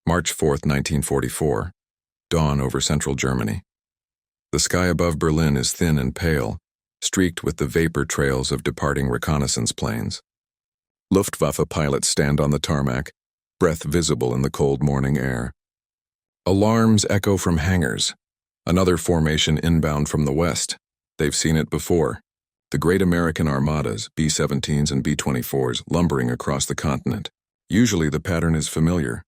March 4, 1944. Dawn over central Germany. The sky above Berlin is thin and pale, streaked with the vapor trails of departing reconnaissance planes. Luftwaffe pilots stand on the tarmac, breath visible in the cold morning air. Alarms echo from hangars. Another formation inbound from the west. They've seen it before. The great American armadas, B-17s and B-24s, lumbering across the continent. Usually the pattern is familiar.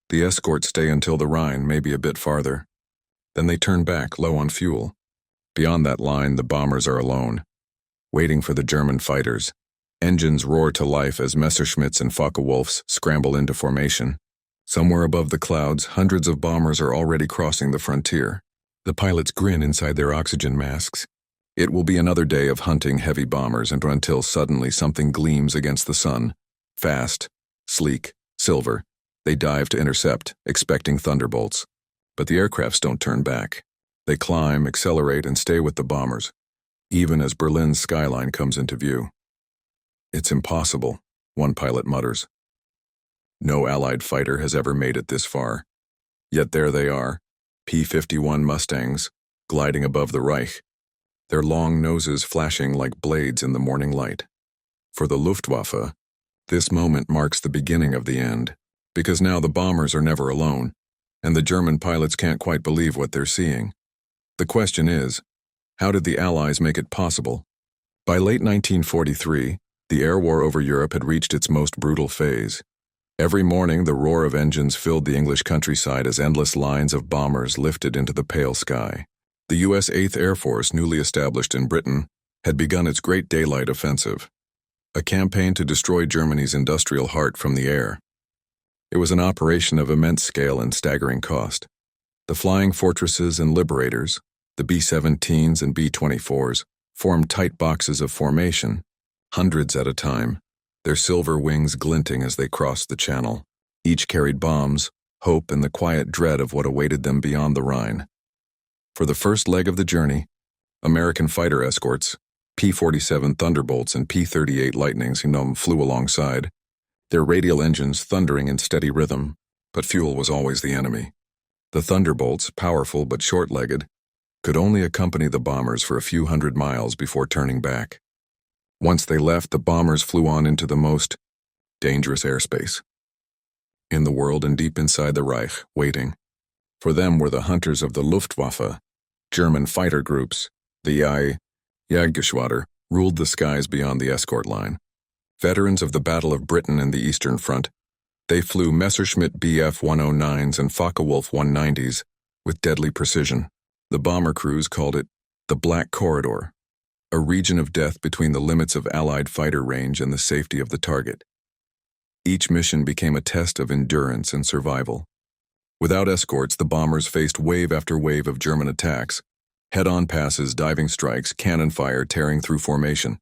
The escorts stay until the Rhine, maybe a bit farther. Then they turn back, low on fuel. Beyond that line, the bombers are alone, waiting for the German fighters. Engines roar to life as Messerschmitts and Focke-Wulfs scramble into formation. Somewhere above the clouds, hundreds of bombers are already crossing the frontier. The pilots grin inside their oxygen masks. It will be another day of hunting heavy bombers until suddenly something gleams against the sun. Fast, sleek, silver. They dive to intercept, expecting thunderbolts. But the aircrafts don't turn back. They climb, accelerate, and stay with the bombers, even as Berlin's skyline comes into view. "It's impossible," one pilot mutters. No Allied fighter has ever made it this far. Yet there they are, P-51 Mustangs, gliding above the Reich, their long noses flashing like blades in the morning light. For the Luftwaffe, this moment marks the beginning of the end, because now the bombers are never alone, and the German pilots can't quite believe what they're seeing. The question is, how did the Allies make it possible? By late 1943, the air war over Europe had reached its most brutal phase. Every morning, the roar of engines filled the English countryside as endless lines of bombers lifted into the pale sky. The U.S. 8th Air Force, newly established in Britain, had begun its Great Daylight Offensive, a campaign to destroy Germany's industrial heart from the air. It was an operation of immense scale and staggering cost. The Flying Fortresses and Liberators, the B-17s and B-24s, formed tight boxes of formation, hundreds at a time, their silver wings glinting as they crossed the channel. Each carried bombs, hope, and the quiet dread of what awaited them beyond the Rhine. For the first leg of the journey, American fighter escorts, P-47 Thunderbolts and P-38 Lightnings, flew alongside, their radial engines thundering in steady rhythm, but fuel was always the enemy. The Thunderbolts, powerful but short-legged, could only accompany the bombers for a few hundred miles before turning back. Once they left, the bombers flew on into the most dangerous airspace in the world and deep inside the Reich, waiting. For them were the hunters of the Luftwaffe. German fighter groups, the Jagdgeschwader, ruled the skies beyond the escort line. Veterans of the Battle of Britain and the Eastern Front, they flew Messerschmitt Bf-109s and Focke-Wulf 190s with deadly precision. The bomber crews called it the Black Corridor, a region of death between the limits of Allied fighter range and the safety of the target. Each mission became a test of endurance and survival. Without escorts, the bombers faced wave after wave of German attacks, head-on passes, diving strikes, cannon fire tearing through formation.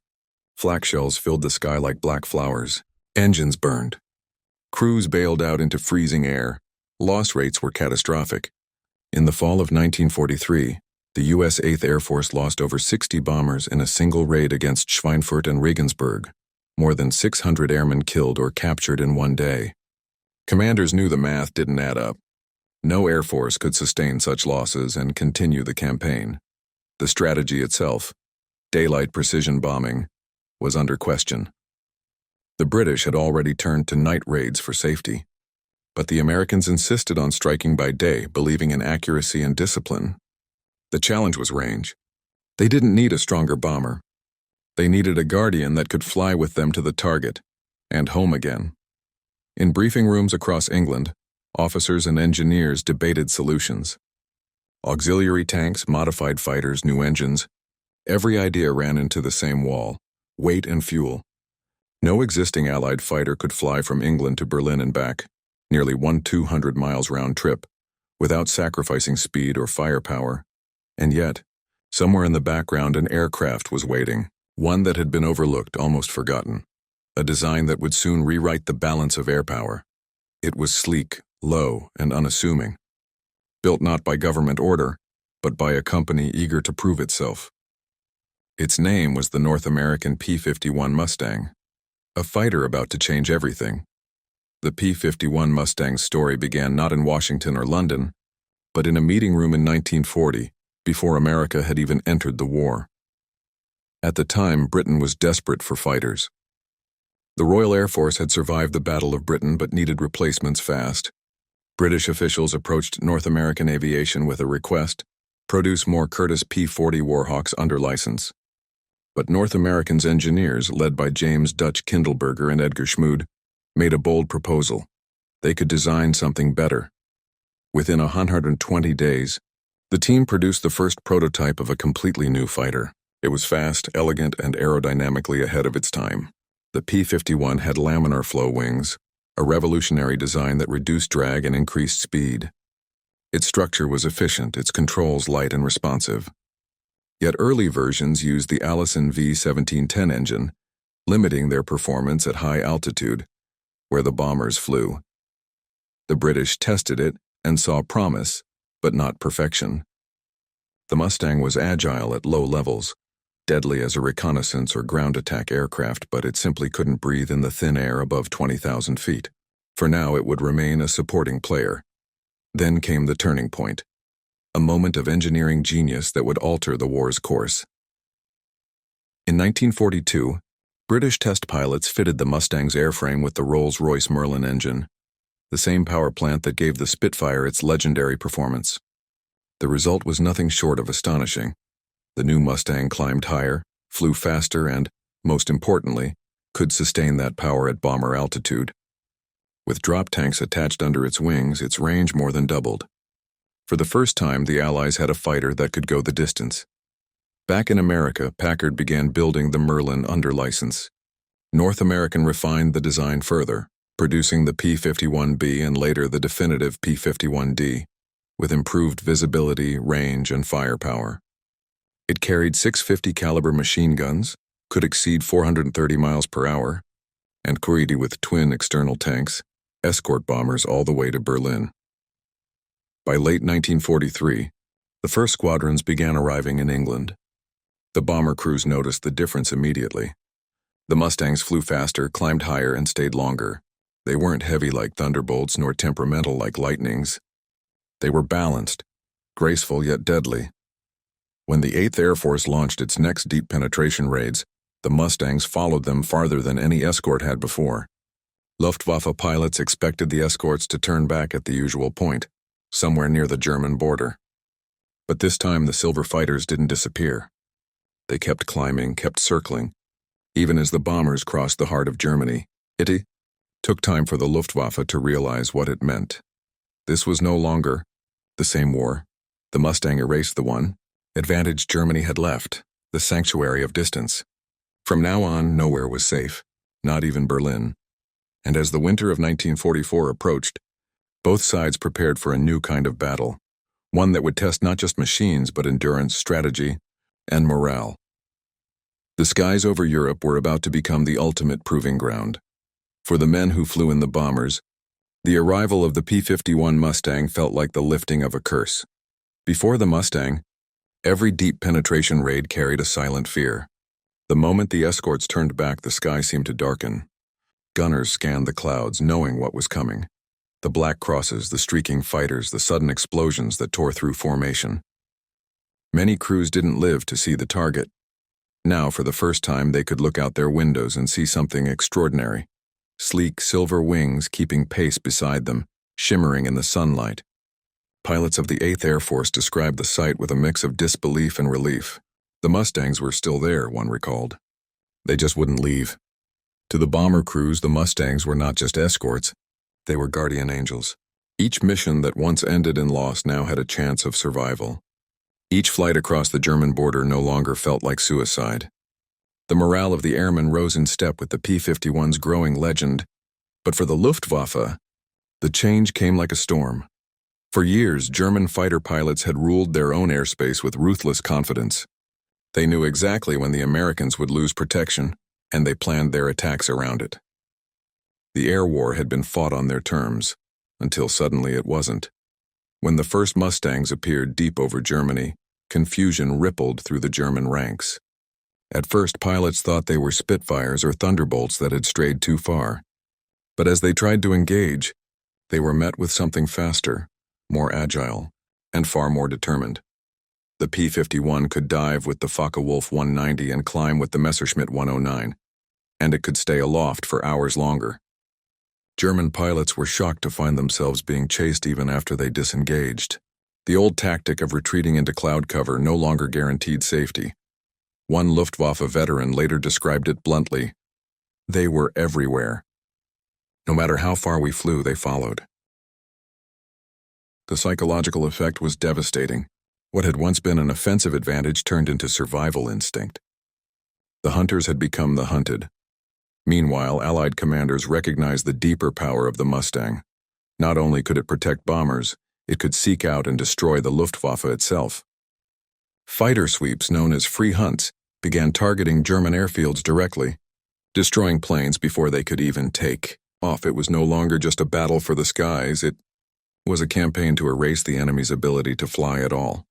Flak shells filled the sky like black flowers. Engines burned. Crews bailed out into freezing air. Loss rates were catastrophic. In the fall of 1943, the U.S. 8th Air Force lost over 60 bombers in a single raid against Schweinfurt and Regensburg, more than 600 airmen killed or captured in one day. Commanders knew the math didn't add up. No Air Force could sustain such losses and continue the campaign. The strategy itself, daylight precision bombing, was under question. The British had already turned to night raids for safety, but the Americans insisted on striking by day, believing in accuracy and discipline. The challenge was range. They didn't need a stronger bomber. They needed a guardian that could fly with them to the target and home again. In briefing rooms across England, officers and engineers debated solutions. Auxiliary tanks, modified fighters, new engines. Every idea ran into the same wall: weight and fuel. No existing Allied fighter could fly from England to Berlin and back, nearly 200 miles round trip, without sacrificing speed or firepower. And yet, somewhere in the background, an aircraft was waiting, one that had been overlooked, almost forgotten, a design that would soon rewrite the balance of air power. It was sleek, low, and unassuming, built not by government order, but by a company eager to prove itself. Its name was the North American P-51 Mustang, a fighter about to change everything. The P-51 Mustang's story began not in Washington or London, but in a meeting room in 1940, before America had even entered the war. At the time, Britain was desperate for fighters. The Royal Air Force had survived the Battle of Britain but needed replacements fast. British officials approached North American Aviation with a request: produce more Curtiss P-40 Warhawks under license. But North American's engineers, led by James Dutch Kindleberger and Edgar Schmood, made a bold proposal. They could design something better. Within 120 days, the team produced the first prototype of a completely new fighter. It was fast, elegant, and aerodynamically ahead of its time. The P-51 had laminar flow wings, a revolutionary design that reduced drag and increased speed. Its structure was efficient, its controls light and responsive. Yet early versions used the Allison V-1710 engine, limiting their performance at high altitude, where the bombers flew. The British tested it and saw promise, but not perfection. The Mustang was agile at low levels, deadly as a reconnaissance or ground attack aircraft, but it simply couldn't breathe in the thin air above 20,000 feet. For now, it would remain a supporting player. Then came the turning point, a moment of engineering genius that would alter the war's course. In 1942, British test pilots fitted the Mustang's airframe with the Rolls-Royce Merlin engine, the same power plant that gave the Spitfire its legendary performance. The result was nothing short of astonishing. The new Mustang climbed higher, flew faster, and, most importantly, could sustain that power at bomber altitude. With drop tanks attached under its wings, its range more than doubled. For the first time, the Allies had a fighter that could go the distance. Back in America, Packard began building the Merlin under license. North American refined the design further, producing the P-51B and later the definitive P-51D, with improved visibility, range, and firepower. It carried 650 caliber machine guns, could exceed 430 miles per hour, and could with twin external tanks, escort bombers all the way to Berlin. By late 1943, the first squadrons began arriving in England. The bomber crews noticed the difference immediately. The Mustangs flew faster, climbed higher, and stayed longer. They weren't heavy like Thunderbolts nor temperamental like Lightnings. They were balanced, graceful yet deadly. When the 8th Air Force launched its next deep penetration raids, the Mustangs followed them farther than any escort had before. Luftwaffe pilots expected the escorts to turn back at the usual point, somewhere near the German border. But this time the silver fighters didn't disappear. They kept climbing, kept circling, even as the bombers crossed the heart of Germany. It took time for the Luftwaffe to realize what it meant. This was no longer the same war. The Mustang erased the one advantage Germany had left, the sanctuary of distance. From now on, nowhere was safe, not even Berlin. And as the winter of 1944 approached, both sides prepared for a new kind of battle, one that would test not just machines but endurance, strategy, and morale. The skies over Europe were about to become the ultimate proving ground. For the men who flew in the bombers, the arrival of the P-51 Mustang felt like the lifting of a curse. Before the Mustang, every deep penetration raid carried a silent fear. The moment the escorts turned back, the sky seemed to darken. Gunners scanned the clouds, knowing what was coming. The black crosses, the streaking fighters, the sudden explosions that tore through formation. Many crews didn't live to see the target. Now, for the first time, they could look out their windows and see something extraordinary. Sleek silver wings keeping pace beside them, shimmering in the sunlight. Pilots of the 8th Air Force described the sight with a mix of disbelief and relief. The Mustangs were still there, one recalled. They just wouldn't leave. To the bomber crews, the Mustangs were not just escorts. They were guardian angels. Each mission that once ended in loss now had a chance of survival. Each flight across the German border no longer felt like suicide. The morale of the airmen rose in step with the P-51's growing legend. But for the Luftwaffe, the change came like a storm. For years, German fighter pilots had ruled their own airspace with ruthless confidence. They knew exactly when the Americans would lose protection, and they planned their attacks around it. The air war had been fought on their terms, until suddenly it wasn't. When the first Mustangs appeared deep over Germany, confusion rippled through the German ranks. At first, pilots thought they were Spitfires or Thunderbolts that had strayed too far. But as they tried to engage, they were met with something faster, more agile, and far more determined. The P-51 could dive with the Focke-Wulf 190 and climb with the Messerschmitt 109, and it could stay aloft for hours longer. German pilots were shocked to find themselves being chased even after they disengaged. The old tactic of retreating into cloud cover no longer guaranteed safety. One Luftwaffe veteran later described it bluntly: "They were everywhere. No matter how far we flew, they followed." The psychological effect was devastating. What had once been an offensive advantage turned into survival instinct. The hunters had become the hunted. Meanwhile, Allied commanders recognized the deeper power of the Mustang. Not only could it protect bombers, it could seek out and destroy the Luftwaffe itself. Fighter sweeps known as free hunts began targeting German airfields directly, destroying planes before they could even take off. It was no longer just a battle for the skies, it was a campaign to erase the enemy's ability to fly at all.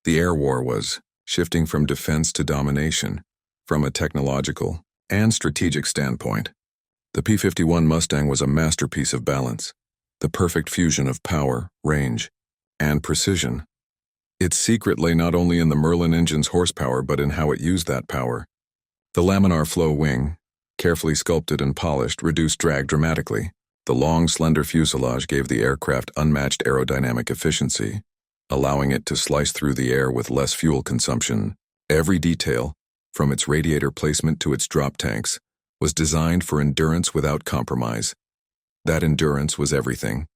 The air war was shifting from defense to domination, from a technological and strategic standpoint. The P-51 Mustang was a masterpiece of balance, the perfect fusion of power, range, and precision. Its secret lay not only in the Merlin engine's horsepower but in how it used that power. The laminar flow wing, carefully sculpted and polished, reduced drag dramatically. The long, slender fuselage gave the aircraft unmatched aerodynamic efficiency, allowing it to slice through the air with less fuel consumption. Every detail, from its radiator placement to its drop tanks, was designed for endurance without compromise. That endurance was everything.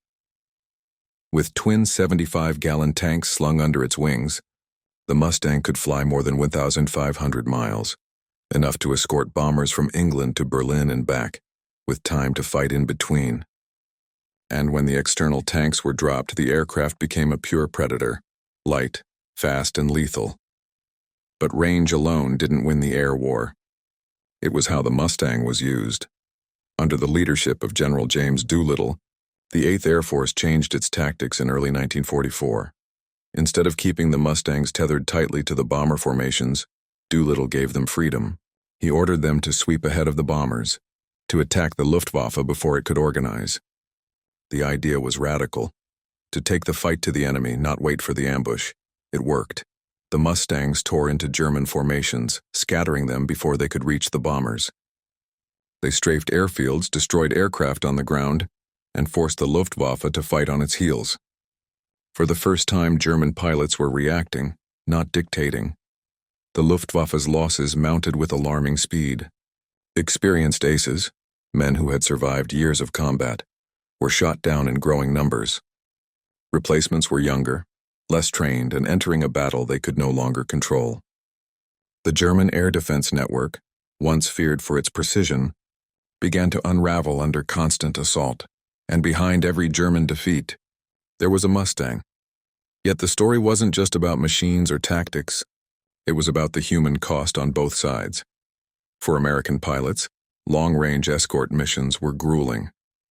With twin 75-gallon tanks slung under its wings, the Mustang could fly more than 1,500 miles, enough to escort bombers from England to Berlin and back, with time to fight in between. And when the external tanks were dropped, the aircraft became a pure predator, light, fast, and lethal. But range alone didn't win the air war. It was how the Mustang was used. Under the leadership of General James Doolittle, the 8th Air Force changed its tactics in early 1944. Instead of keeping the Mustangs tethered tightly to the bomber formations, Doolittle gave them freedom. He ordered them to sweep ahead of the bombers, to attack the Luftwaffe before it could organize. The idea was radical: to take the fight to the enemy, not wait for the ambush. It worked. The Mustangs tore into German formations, scattering them before they could reach the bombers. They strafed airfields, destroyed aircraft on the ground, and forced the Luftwaffe to fight on its heels. For the first time, German pilots were reacting, not dictating. The Luftwaffe's losses mounted with alarming speed. Experienced aces, men who had survived years of combat, were shot down in growing numbers. Replacements were younger, less trained, and entering a battle they could no longer control. The German air defense network, once feared for its precision, began to unravel under constant assault, and behind every German defeat, there was a Mustang. Yet the story wasn't just about machines or tactics. It was about the human cost on both sides. For American pilots, long-range escort missions were grueling,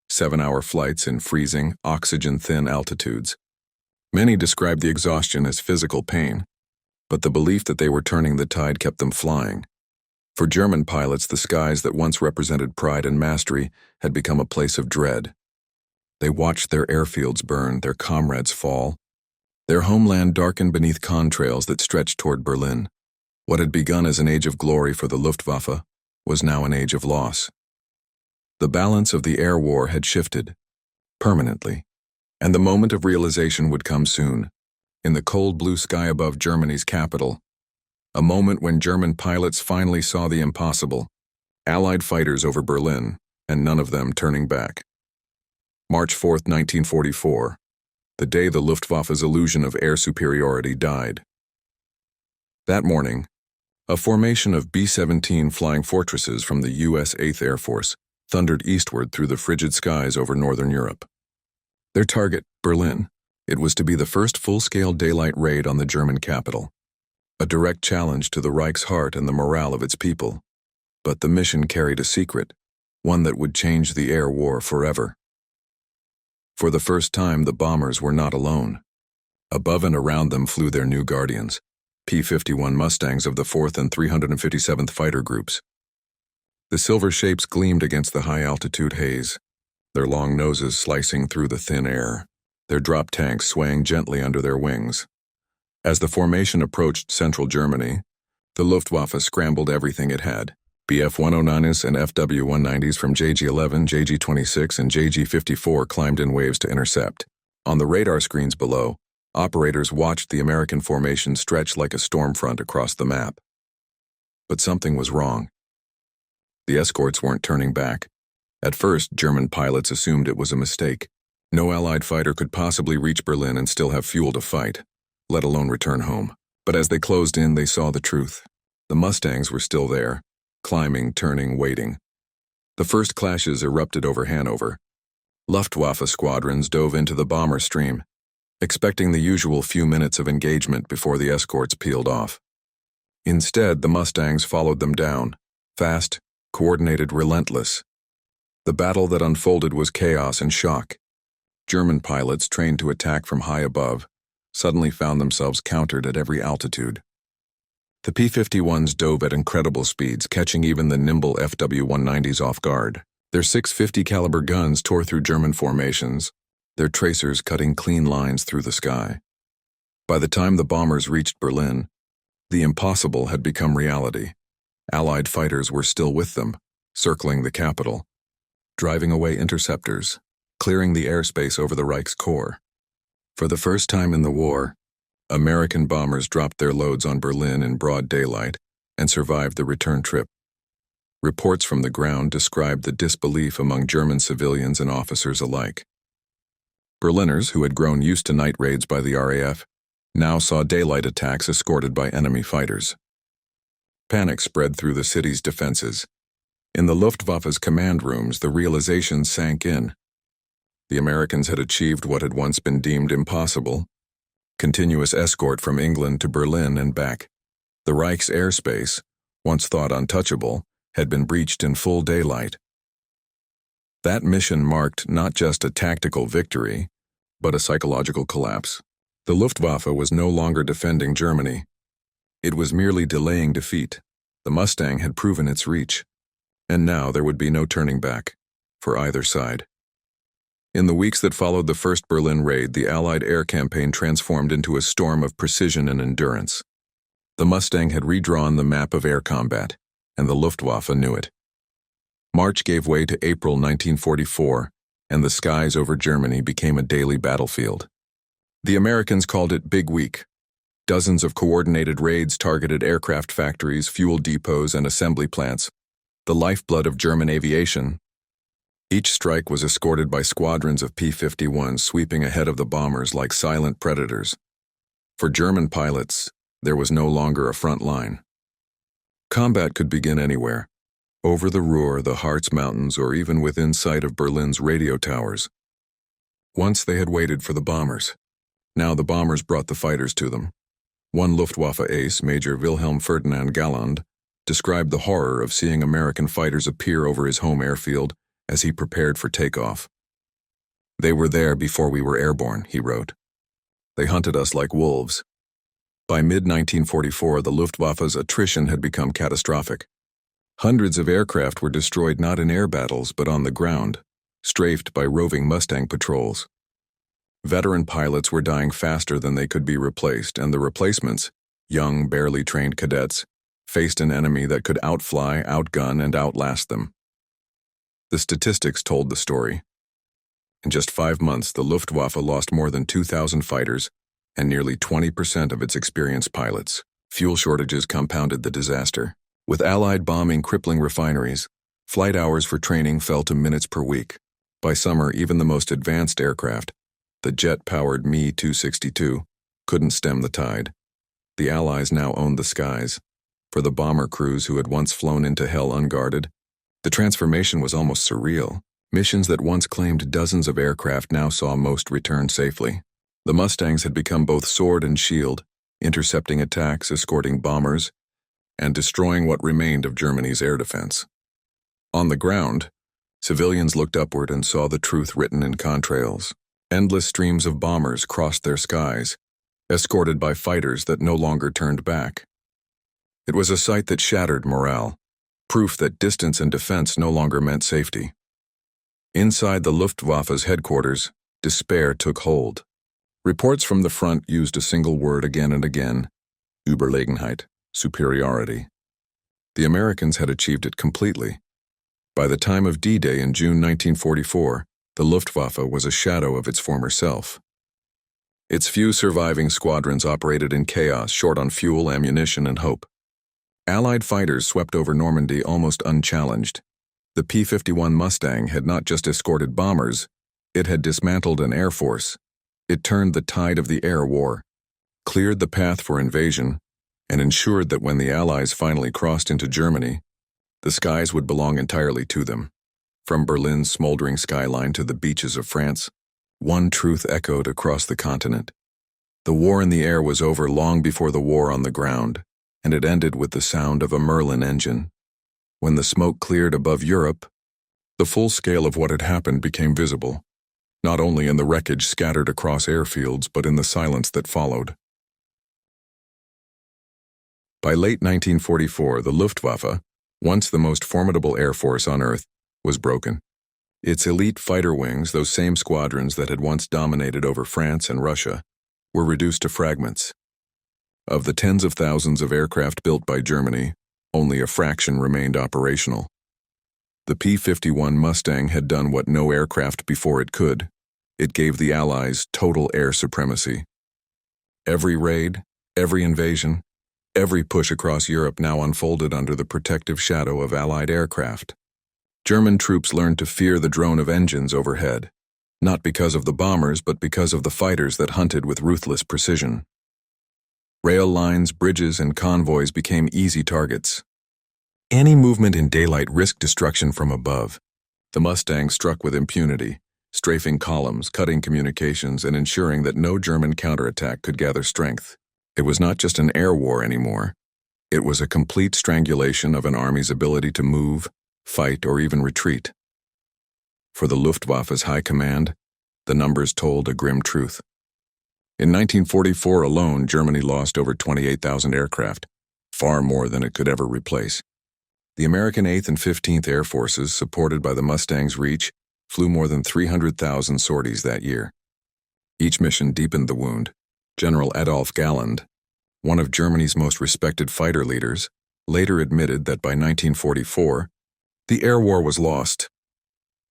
7-hour flights in freezing, oxygen-thin altitudes. Many described the exhaustion as physical pain, but the belief that they were turning the tide kept them flying. For German pilots, the skies that once represented pride and mastery had become a place of dread. They watched their airfields burn, their comrades fall, their homeland darkened beneath contrails that stretched toward Berlin. What had begun as an age of glory for the Luftwaffe was now an age of loss. The balance of the air war had shifted, permanently, and the moment of realization would come soon, in the cold blue sky above Germany's capital, a moment when German pilots finally saw the impossible, Allied fighters over Berlin, and none of them turning back. March 4, 1944, the day the Luftwaffe's illusion of air superiority died. That morning, a formation of B-17 flying fortresses from the U.S. 8th Air Force thundered eastward through the frigid skies over northern Europe. Their target, Berlin, it was to be the first full-scale daylight raid on the German capital, a direct challenge to the Reich's heart and the morale of its people. But the mission carried a secret, one that would change the air war forever. For the first time, the bombers were not alone. Above and around them flew their new guardians, P-51 Mustangs of the 4th and 357th Fighter Groups. The silver shapes gleamed against the high-altitude haze, their long noses slicing through the thin air, their drop tanks swaying gently under their wings. As the formation approached central Germany, the Luftwaffe scrambled everything it had. Bf-109s and Fw-190s from JG-11, JG-26, and JG-54 climbed in waves to intercept. On the radar screens below, operators watched the American formation stretch like a storm front across the map. But something was wrong. The escorts weren't turning back. At first, German pilots assumed it was a mistake. No Allied fighter could possibly reach Berlin and still have fuel to fight, let alone return home. But as they closed in, they saw the truth. The Mustangs were still there, climbing, turning, waiting. The first clashes erupted over Hanover. Luftwaffe squadrons dove into the bomber stream, expecting the usual few minutes of engagement before the escorts peeled off. Instead, the Mustangs followed them down, fast, coordinated, relentless. The battle that unfolded was chaos and shock. German pilots, trained to attack from high above, suddenly found themselves countered at every altitude. The P-51s dove at incredible speeds, catching even the nimble Fw-190s off guard. Their 650 caliber guns tore through German formations, their tracers cutting clean lines through the sky. By the time the bombers reached Berlin, the impossible had become reality. Allied fighters were still with them, circling the capital, driving away interceptors, clearing the airspace over the Reich's core. For the first time in the war, American bombers dropped their loads on Berlin in broad daylight and survived the return trip. Reports from the ground described the disbelief among German civilians and officers alike. Berliners, who had grown used to night raids by the RAF, now saw daylight attacks escorted by enemy fighters. Panic spread through the city's defenses. In the Luftwaffe's command rooms, the realization sank in. The Americans had achieved what had once been deemed impossible: continuous escort from England to Berlin and back. The Reich's airspace, once thought untouchable, had been breached in full daylight. That mission marked not just a tactical victory, but a psychological collapse. The Luftwaffe was no longer defending Germany. It was merely delaying defeat. The Mustang had proven its reach, and now there would be no turning back, for either side. In the weeks that followed the first Berlin raid, the Allied air campaign transformed into a storm of precision and endurance. The Mustang had redrawn the map of air combat, and the Luftwaffe knew it. March gave way to April 1944, and the skies over Germany became a daily battlefield. The Americans called it Big Week. Dozens of coordinated raids targeted aircraft factories, fuel depots, and assembly plants, the lifeblood of German aviation. Each strike was escorted by squadrons of P-51s sweeping ahead of the bombers like silent predators. For German pilots, there was no longer a front line. Combat could begin anywhere, over the Ruhr, the Harz Mountains, or even within sight of Berlin's radio towers. Once they had waited for the bombers. Now the bombers brought the fighters to them. One Luftwaffe ace, Major Wilhelm Ferdinand Galland, described the horror of seeing American fighters appear over his home airfield as he prepared for takeoff. "They were there before we were airborne," he wrote. "They hunted us like wolves." By mid-1944, the Luftwaffe's attrition had become catastrophic. Hundreds of aircraft were destroyed not in air battles but on the ground, strafed by roving Mustang patrols. Veteran pilots were dying faster than they could be replaced, and the replacements, young, barely trained cadets, faced an enemy that could outfly, outgun, and outlast them. The statistics told the story. In just 5 months, the Luftwaffe lost more than 2,000 fighters and nearly 20% of its experienced pilots. Fuel shortages compounded the disaster. With Allied bombing crippling refineries, flight hours for training fell to minutes per week. By summer, even the most advanced aircraft, the jet-powered Me-262, couldn't stem the tide. The Allies now owned the skies. For the bomber crews who had once flown into hell unguarded, the transformation was almost surreal. Missions that once claimed dozens of aircraft now saw most return safely. The Mustangs had become both sword and shield, intercepting attacks, escorting bombers, and destroying what remained of Germany's air defense. On the ground, civilians looked upward and saw the truth written in contrails. Endless streams of bombers crossed their skies, escorted by fighters that no longer turned back. It was a sight that shattered morale. proof that distance and defense no longer meant safety. Inside the Luftwaffe's headquarters, despair took hold. Reports from the front used a single word again and again: Überlegenheit, superiority. The Americans had achieved it completely. By the time of D-Day in June 1944, the Luftwaffe was a shadow of its former self. Its few surviving squadrons operated in chaos, short on fuel, ammunition, and hope. Allied fighters swept over Normandy almost unchallenged. The P-51 Mustang had not just escorted bombers, it had dismantled an air force. It turned the tide of the air war, cleared the path for invasion, and ensured that when the Allies finally crossed into Germany, the skies would belong entirely to them. From Berlin's smoldering skyline to the beaches of France, one truth echoed across the continent. The war in the air was over long before the war on the ground, and it ended with the sound of a Merlin engine. When the smoke cleared above Europe, the full scale of what had happened became visible, not only in the wreckage scattered across airfields but in the silence that followed. By late 1944, the Luftwaffe, once the most formidable air force on Earth, was broken. Its elite fighter wings, those same squadrons that had once dominated over France and Russia, were reduced to fragments. Of the tens of thousands of aircraft built by Germany, only a fraction remained operational. The P-51 Mustang had done what no aircraft before it could. It gave the Allies total air supremacy. Every raid, every invasion, every push across Europe now unfolded under the protective shadow of Allied aircraft. German troops learned to fear the drone of engines overhead, not because of the bombers but because of the fighters that hunted with ruthless precision. Rail lines, bridges, and convoys became easy targets. Any movement in daylight risked destruction from above. The Mustang struck with impunity, strafing columns, cutting communications, and ensuring that no German counterattack could gather strength. It was not just an air war anymore. It was a complete strangulation of an army's ability to move, fight, or even retreat. For the Luftwaffe's high command, the numbers told a grim truth. In 1944 alone, Germany lost over 28,000 aircraft, far more than it could ever replace. The American 8th and 15th Air Forces, supported by the Mustang's reach, flew more than 300,000 sorties that year. Each mission deepened the wound. General Adolf Galland, one of Germany's most respected fighter leaders, later admitted that by 1944, the air war was lost.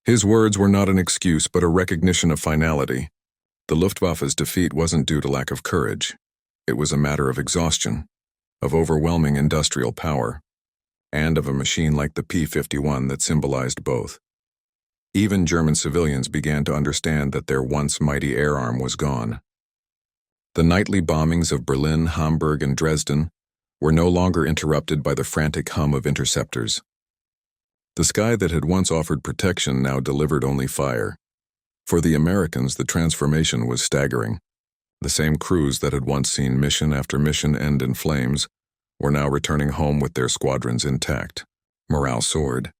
His words were not an excuse but a recognition of finality. The Luftwaffe's defeat wasn't due to lack of courage. It was a matter of exhaustion, of overwhelming industrial power, and of a machine like the P-51 that symbolized both. Even German civilians began to understand that their once mighty air arm was gone. The nightly bombings of Berlin, Hamburg, and Dresden were no longer interrupted by the frantic hum of interceptors. The sky that had once offered protection now delivered only fire. For the Americans, the transformation was staggering. The same crews that had once seen mission after mission end in flames were now returning home with their squadrons intact. Morale soared.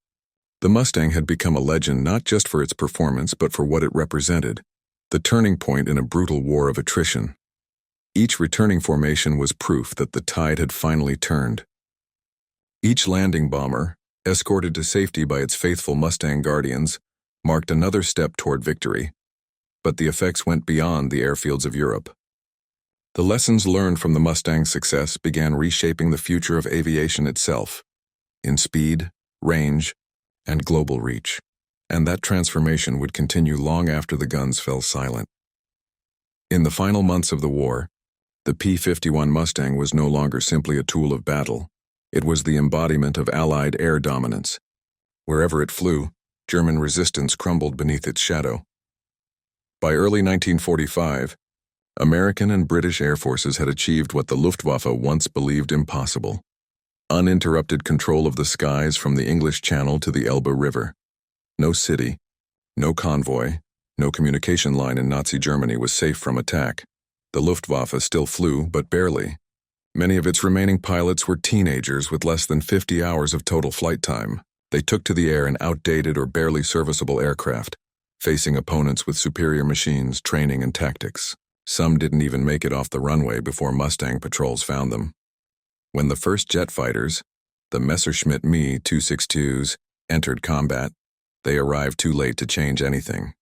The Mustang had become a legend not just for its performance but for what it represented, the turning point in a brutal war of attrition. Each returning formation was proof that the tide had finally turned. Each landing bomber, escorted to safety by its faithful Mustang guardians, marked another step toward victory. But the effects went beyond the airfields of Europe. The lessons learned from the Mustang's success began reshaping the future of aviation itself, in speed, range, and global reach, and that transformation would continue long after the guns fell silent. In the final months of the war, the P-51 Mustang was no longer simply a tool of battle. It was the embodiment of Allied air dominance. Wherever it flew, German resistance crumbled beneath its shadow. By early 1945, American and British air forces had achieved what the Luftwaffe once believed impossible: uninterrupted control of the skies from the English Channel to the Elbe River. No city, no convoy, no communication line in Nazi Germany was safe from attack. The Luftwaffe still flew, but barely. Many of its remaining pilots were teenagers with less than 50 hours of total flight time. They took to the air in outdated or barely serviceable aircraft, facing opponents with superior machines, training, and tactics. Some didn't even make it off the runway before Mustang patrols found them. When the first jet fighters, The Messerschmitt Me-262s entered combat. They arrived too late to change anything.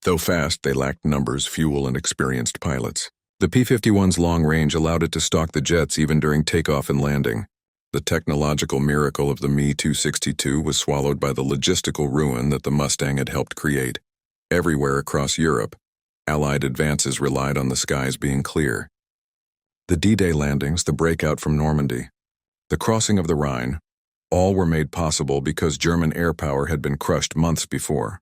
Though fast, they lacked numbers, fuel, and experienced pilots. The P-51's long range allowed it to stalk the jets even during takeoff and landing. The technological miracle of the Me-262 was swallowed by the logistical ruin that the Mustang had helped create. Everywhere across Europe, Allied advances relied on the skies being clear. The D-Day landings, the breakout from Normandy, the crossing of the Rhine, all were made possible because German air power had been crushed months before.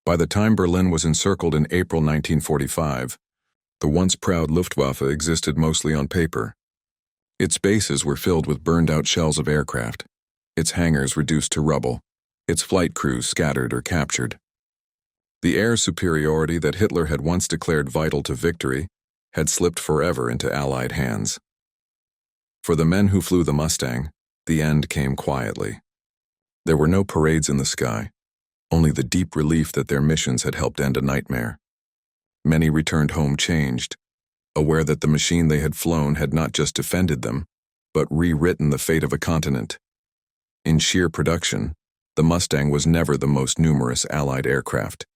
By the time Berlin was encircled in April 1945, the once proud Luftwaffe existed mostly on paper. Its bases were filled with burned-out shells of aircraft, its hangars reduced to rubble, its flight crews scattered or captured. The air superiority that Hitler had once declared vital to victory had slipped forever into Allied hands. For the men who flew the Mustang, the end came quietly. There were no parades in the sky, only the deep relief that their missions had helped end a nightmare. Many returned home changed, aware that the machine they had flown had not just defended them, but rewritten the fate of a continent. In sheer production, the Mustang was never the most numerous Allied aircraft.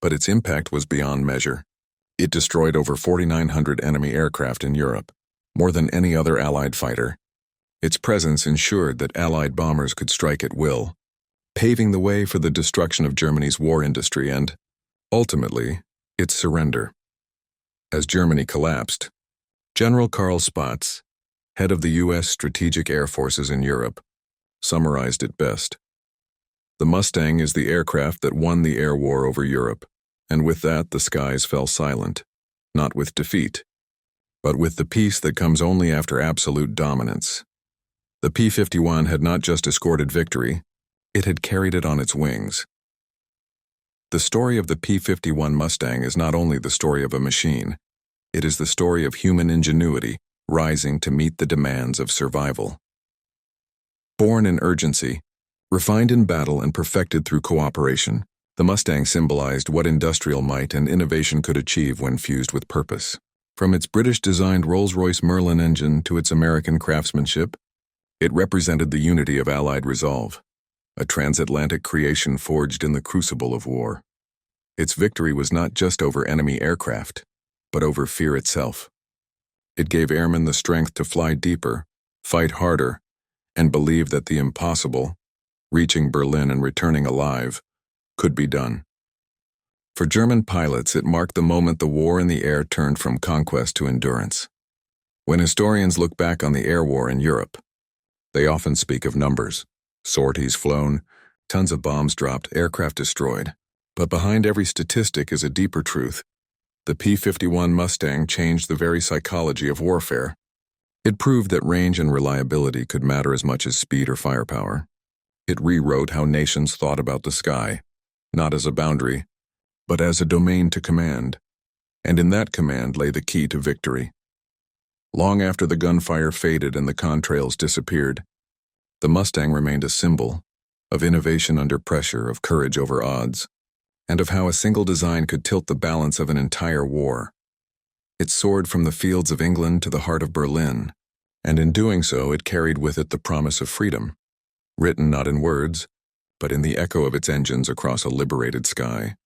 But its impact was beyond measure. It destroyed over 4,900 enemy aircraft in Europe, more than any other Allied fighter. Its presence ensured that Allied bombers could strike at will, paving the way for the destruction of Germany's war industry and, ultimately, its surrender. As Germany collapsed, General Karl Spaatz, head of the U.S. Strategic Air Forces in Europe, summarized it best. The Mustang is the aircraft that won the air war over Europe, and with that the skies fell silent, not with defeat, but with the peace that comes only after absolute dominance. The P-51 had not just escorted victory, it had carried it on its wings. The story of the P-51 Mustang is not only the story of a machine, it is the story of human ingenuity rising to meet the demands of survival. Born in urgency, refined in battle and perfected through cooperation, the Mustang symbolized what industrial might and innovation could achieve when fused with purpose. From its British-designed Rolls-Royce Merlin engine to its American craftsmanship, it represented the unity of Allied resolve, a transatlantic creation forged in the crucible of war. Its victory was not just over enemy aircraft, but over fear itself. It gave airmen the strength to fly deeper, fight harder, and believe that the impossible, reaching Berlin and returning alive, could be done. For German pilots, it marked the moment the war in the air turned from conquest to endurance. When historians look back on the air war in Europe, they often speak of numbers, sorties flown, tons of bombs dropped, aircraft destroyed. But behind every statistic is a deeper truth. The P-51 Mustang changed the very psychology of warfare. It proved that range and reliability could matter as much as speed or firepower. It rewrote how nations thought about the sky, not as a boundary, but as a domain to command. And in that command lay the key to victory. Long after the gunfire faded and the contrails disappeared, the Mustang remained a symbol of innovation under pressure, of courage over odds, and of how a single design could tilt the balance of an entire war. It soared from the fields of England to the heart of Berlin, and in doing so it carried with it the promise of freedom, written not in words, but in the echo of its engines across a liberated sky.